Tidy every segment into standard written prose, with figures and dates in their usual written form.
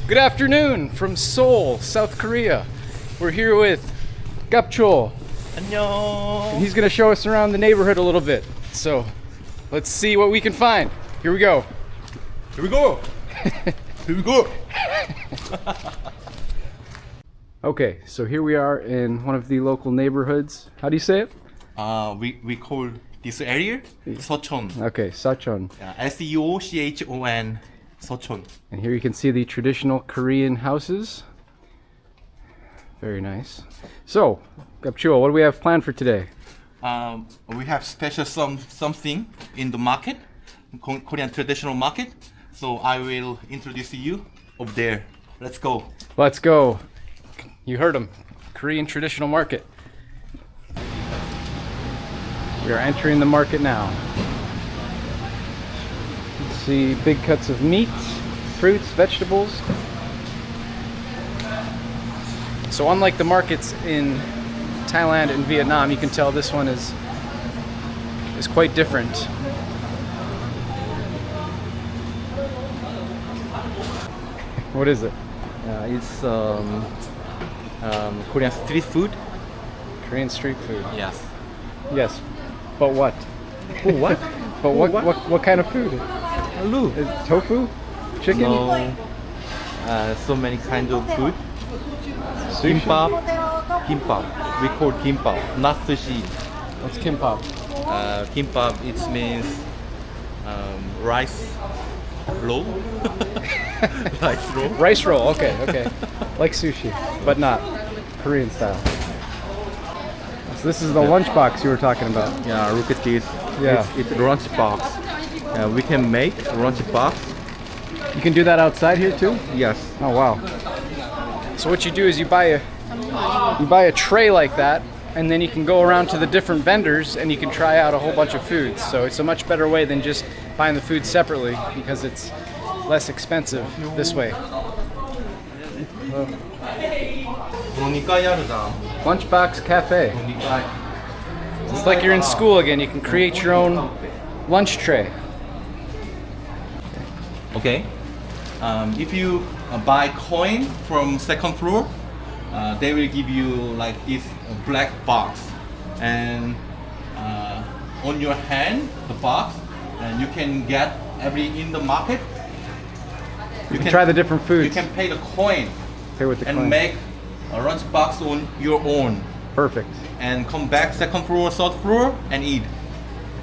Good afternoon from Seoul, South Korea. We're here with Gapchul. 안녕. And he's gonna show us around the neighborhood a little bit. So let's see what we can find. Here we go. Here we go. Here we go. Okay, so here we are in one of the local neighborhoods. How do you say it? We call this area Seochon. Okay, Sachon. Seochon. Seochon. And here you can see the traditional Korean houses. Very nice. So, Gapchul, what do we have planned for today? We have special something in the market, Korean traditional market. So I will introduce you over there. Let's go. Let's go. You heard him. Korean traditional market. We are entering the market now. See big cuts of meat, fruits, vegetables. So unlike the markets in Thailand and Vietnam, you can tell this one is quite different. What is it? It's Korean street food. Korean street food. Yes. Yes. But what? What? But what kind of food? Hello. Is it tofu? Chicken? No. So many kinds of food. Sushi? Kimbap. We call kimbap, not sushi. What's kimbap? Kimbap, it means rice roll. Rice roll. Rice roll, okay. Like sushi, but not Korean style. So this is the lunchbox you were talking about. Yeah, look at this. Yeah. It's lunchbox. We can make lunchbox. You can do that outside here too? Yes. Oh wow. So what you do is you buy a tray like that, and then you can go around to the different vendors and you can try out a whole bunch of foods. So it's a much better way than just buying the food separately because it's less expensive this way. Lunchbox Cafe. It's like you're in school again. You can create your own lunch tray. Okay. If you buy coin from second floor, they will give you like this black box, and on your hand the box, and you can get every in the market. You can try the different foods. You can pay the coin Pay with the and coin. make a lunchbox on your own, Perfect. and come back second floor, third floor, and eat.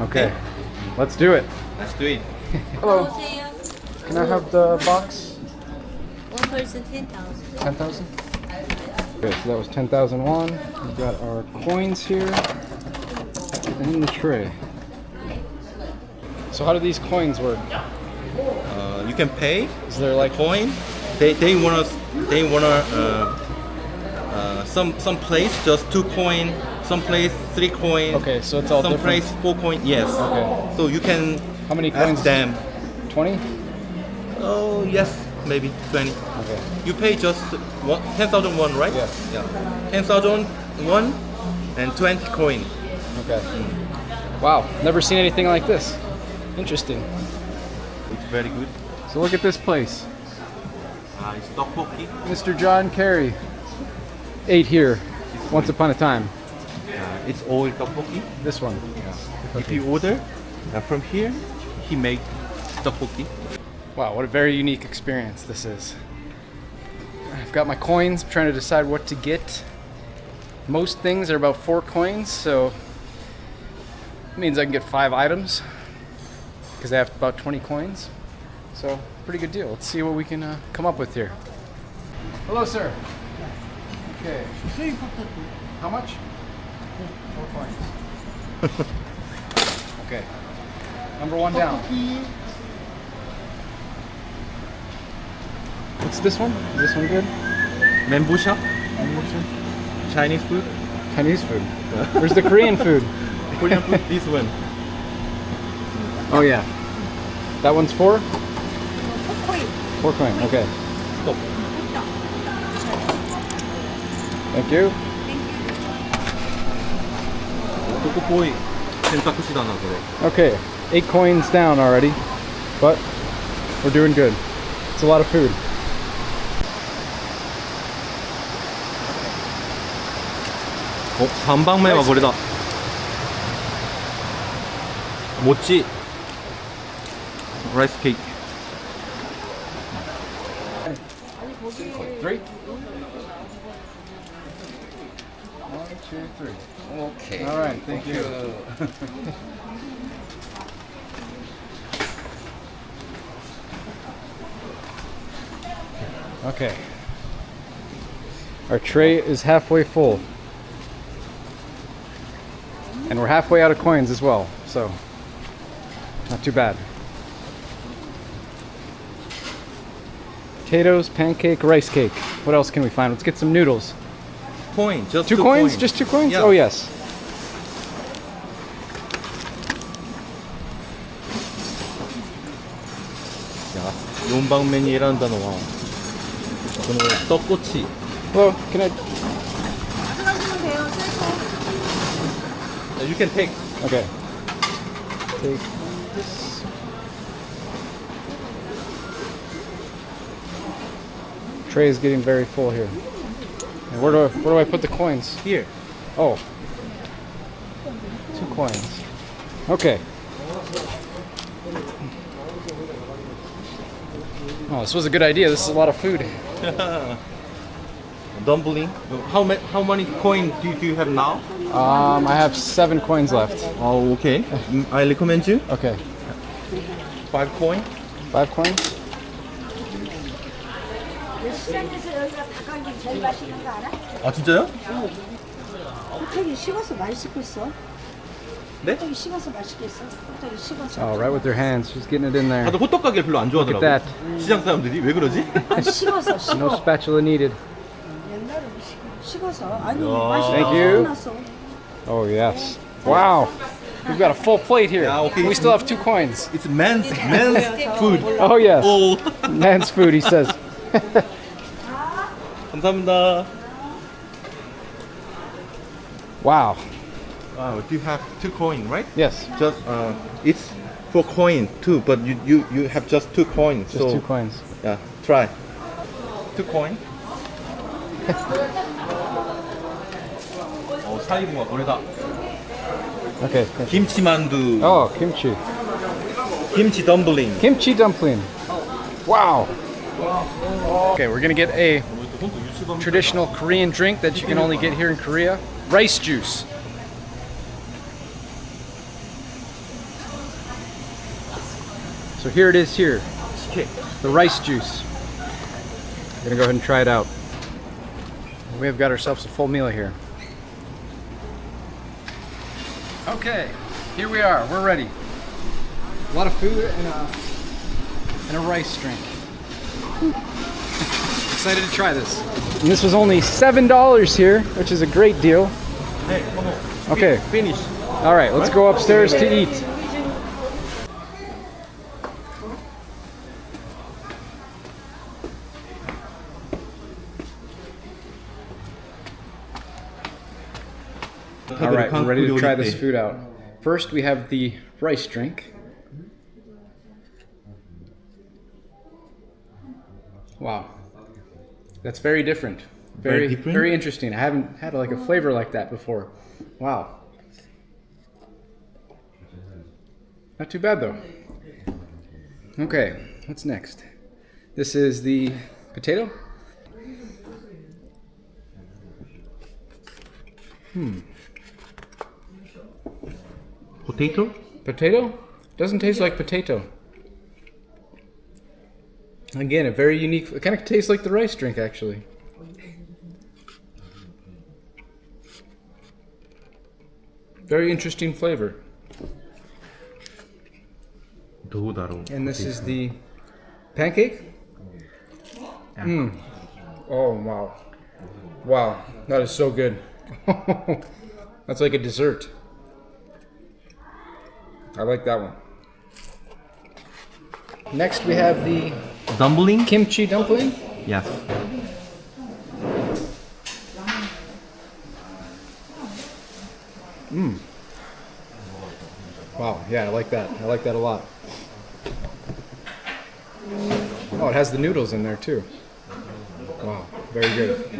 Okay. Let's do it. Let's do it. Hello. Can I have the box? One person 10,000. 10,000? Okay, so that was 10,000 won. We've got our coins here and in the tray. So how do these coins work? You can pay. Is there like Coin. They wanna some place just 2 coin, some place 3 coin. Okay, so it's all some different. place 4 coin. Yes. Okay. So you can How many coins? ask them. 20? Oh yes, maybe 20. Okay. You pay just 10,000 won, right? Yes. Yeah. 10,000 won and 20 coin. Okay. Wow, never seen anything like this. Interesting. It's very good. So look at this place. It's tteokbokki. Mr. John Kerry ate here once upon a time. It's all tteokbokki. This one. If you order from here, he make tteokbokki. Wow, what a very unique experience this is. I've got my coins, I'm trying to decide what to get. Most things are about 4 coins, so it means I can get 5 items because I have about 20 coins. So, pretty good deal. Let's see what we can come up with here. Hello, sir. Okay. How much? 4 coins. Okay. Number 1 down. What's this one? Is this one good? Bamboo shop. Chinese food. Chinese food. Where's the Korean food? Korean food. This one. Oh yeah. That one's 4? 4 4 coin. coin. Okay. Stop. Thank you. 초코보이選択肢だなこれ. Okay. 8 coins down already, but we're doing good. It's a lot of food. 3番目はこれだ。餅。ライスケーキ。 3. 1, 2, 3. Okay. All right, thank you. Okay. Our tray is halfway full. And we're halfway out of coins as well, so not too bad. Potatoes, pancake, rice cake. What else can we find? Let's get some noodles. Coin. Just 2 coins? Just 2 coins? Yeah. Oh, yes. 자, 4番目に選んだのはこの떡꼬치. Hello, can I? You can take. Okay. Take this. Tray is getting very full here. And where do I put the coins? Here. Oh. 2 coins. Okay. Oh, this was a good idea. This is a lot of food. Dumpling. How many coins do you have now? I have 7 coins left. Oh, okay. I recommend you. Okay. 5 coin. 5 coins? 시장에서 여기가 닭갈비 제일 맛있는 거 알아? 아 진짜요? 호떡이 식어서 맛있겠어? 네? 호떡이 식어서 맛있겠어? 호떡이 식어서 Oh, right with their hands. She's getting it in there. 다들 호떡 가게를 별로 안 Look at 좋아하더라고. that. 시장 사람들이 왜 그러지? 아니 식어서 No 식어 spatula needed. 옛날에 식어서 아니 야. 맛이 Thank you. 났어 Oh, yes. Wow. We've got a full plate here. Yeah, okay. We still have 2 coins. It's men's food. Oh, yes. 오. Man's food, he says. 감사합니다. Wow. Wow, do you have 2 coin, right? Yes. Just it's 4 coin too, but you have just 2 coins. Just so 2 coins. yeah, try. 2 coin. 사이구가 거래다. Okay. 김치 만두. Oh, kimchi. 김치 덤블링. Kimchi dumpling. Wow. Okay, we're gonna get a traditional Korean drink that you can only get here in Korea. Rice juice. So here it is here. The rice juice. We're gonna go ahead and try it out. We have got ourselves a full meal here. Okay, here we are. We're ready. A lot of food and a rice drink. Excited to try this. And this was only $7 here, which is a great deal. Hey, come on. Okay. Finish. All right, let's go upstairs to eat. All right, we're ready to try this food out. First, we have the rice drink. Wow, that's very different. Very different? Very interesting. I haven't had like a flavor like that before. Wow. Not too bad though. Okay, what's next? This is the potato. Potato? Potato? Doesn't taste like potato. Again, a very unique. It kind of tastes like the rice drink, actually. Very interesting flavor. And this is the pancake. Oh wow, wow, that is so good. That's like a dessert. I like that one. Next, we have the Dumpling? kimchi dumpling. Yes. Wow, yeah, I like that. I like that a lot. Oh, it has the noodles in there too. Wow, very good.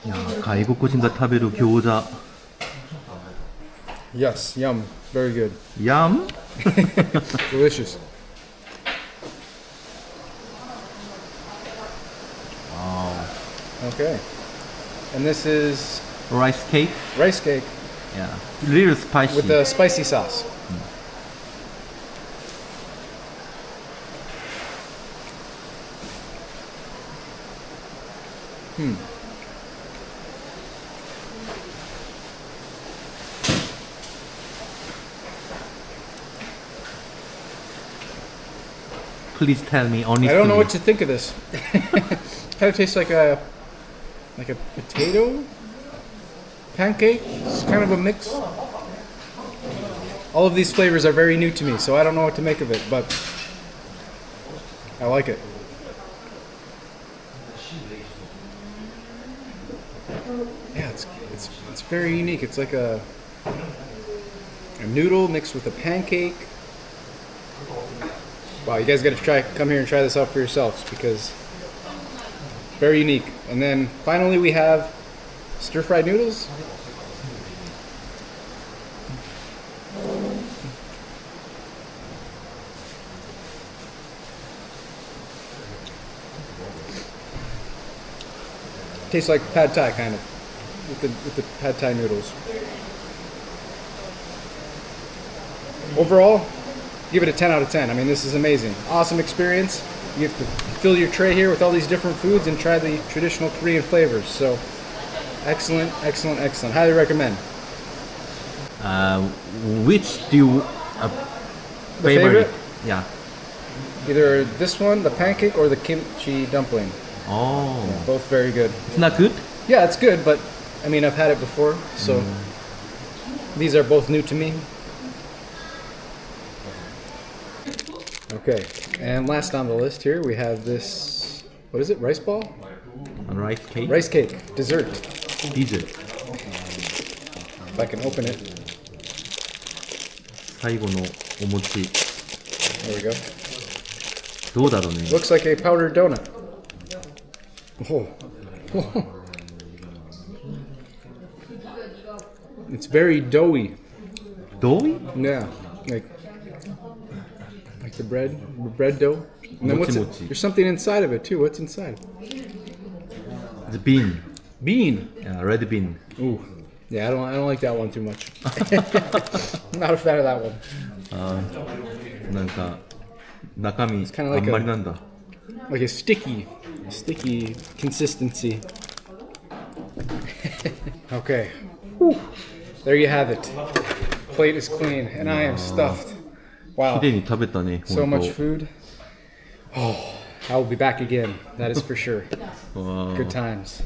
야, 外国人が食べる餃子 Yes, yum. Very good. Yum? Delicious. Wow. Okay. And this is Rice cake? rice cake Yeah. Little spicy. with the spicy sauce. Please tell me honestly. I don't know what to think of this. Kind of tastes like a potato pancake. It's kind of a mix. All of these flavors are very new to me, so I don't know what to make of it, but I like it. Yeah, it's very unique. It's like a noodle mixed with a pancake. Wow, you guys got to come here and try this out for yourselves because very unique. And then finally we have stir-fried noodles. Tastes like pad thai kind of with the pad thai noodles. Overall, give it a 10 out of 10. I mean, this is amazing. Awesome experience. You have to fill your tray here with all these different foods and try the traditional Korean flavors. So, excellent, excellent, excellent. Highly recommend. Which do you favorite? Yeah. Either this one, the pancake, or the kimchi dumpling. Oh. Both very good. It's not good? Yeah, it's good, but I mean, I've had it before, so these are both new to me. Okay, and last on the list here we have this, what is it, rice ball? Rice cake? Rice cake, dessert. Dessert. If I can open it. 最後のお餅 There we go. どうだろうね Looks like a powdered donut. Oh. It's very doughy. Doughy? Yeah, like the bread dough. And then what's it? Mochi. There's something inside of it too. What's inside? The bean. Bean. Yeah, red bean. Ooh. Yeah, I don't like that one too much. Not a fan of that one. なんか中身 kinda あ like んまりなんだ Like a sticky consistency. Okay. Whew. There you have it. Plate is clean and I am stuffed. 綺 Wow. 麗に食べたね So 本当 much food. Oh, I will be back again. That is for sure. Wow. Good times.